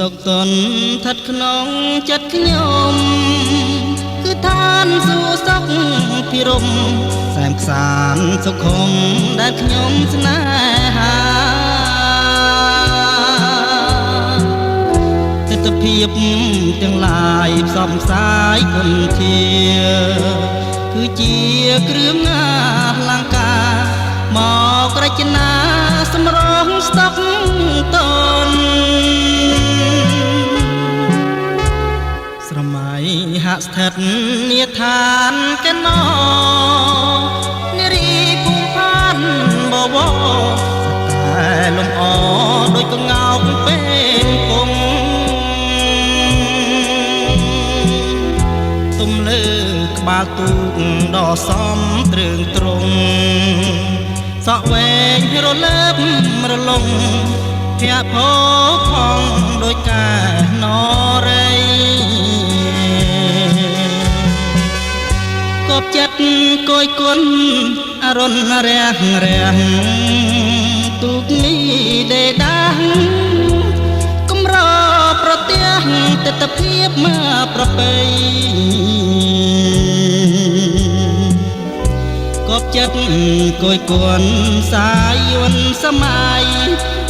ตกตนทัดขนองจัดขยมคือทานสู่สกพิรมแสมสารสุขมได้ขยมสนาหาแต่ตะเพียบទាំងឡាយផ្សំផ្សាយគុណធាគឺជាគ្រឿងអលង្ការមករចនាសម្រងស្តុកតនស្រមៃហាក់ស្ថិតនាឋានកណោនារីភូមិផានបវរតែលំអដូចកងោកពេលគង់ទុំលើក្បាលទូកដ៏សមទ្រឿងទ្រង់សក់វែងរលើបរលងភ័ក្រផោផងដូចកាណរៃគប់ចិត្តគយគុណអរុណរះរះទូកនេះដេដាស់កំរប្រទះទិដ្ឋភាពមកប្រពៃគប់ចិត្តគយគុណសាយយន្តសម័យ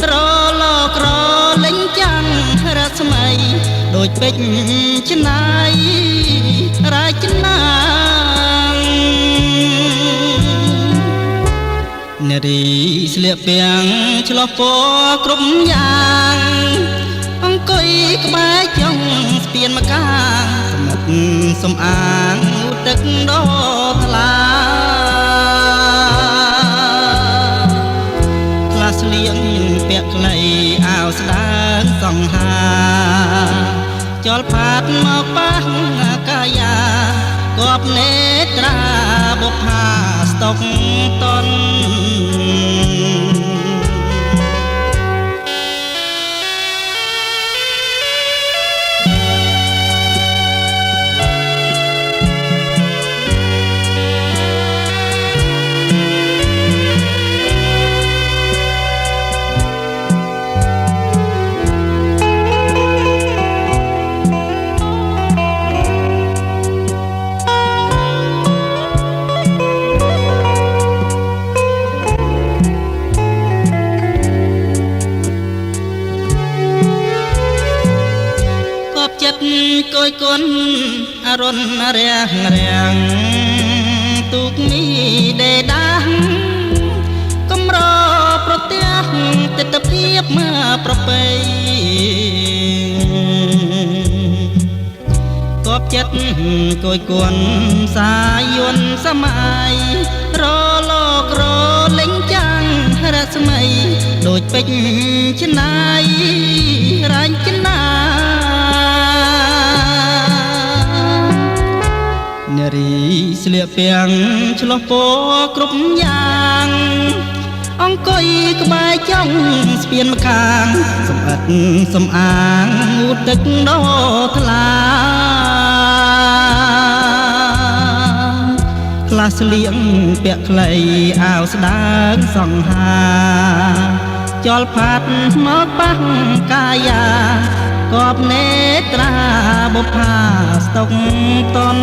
រលក្រលេងចាំងរស្មីដូចពេជ្រច្នៃរាជណានារីស្លៀកពាំងឆ្លោះពណ៌គ្រប់យ៉ាងអង្គុយក្បែរចុងស្ពានម្កាសម្លឹកសំអាងទឹកដ៏ថ្លាខ្លះស្លៀកពាក់ខ្លីអាវស្ដើងសង្ហាចលផាតមកប៉ះកាយាគប់នេត្រាបុប្ផាស្តុកតនគយគុណអរុណរះរះទូកនេះដេដាស់កំរប្រទះទិដ្ឋភាពមកប្រពៃគប់ចិត្តគយគុណសាយយន្តសម័យរលក្រលេងចាំងរស្មីដូចពេជ្រច្នៃរាជណានារីស្លៀកពាំងឆ្លោះពណ៌គ្រប់យ៉ាងអង្គុយក្បែរចុងស្ពានម្ខាងសម្អិតសំអាងងូតទឹកដ៏ថ្លាខ្លះស្លៀកពាក់ខ្លីអាវស្ដើងសង្ហាចលផាត់មកប៉ះកាយាគប់នេត្រាបុប្ផាស្តុកតន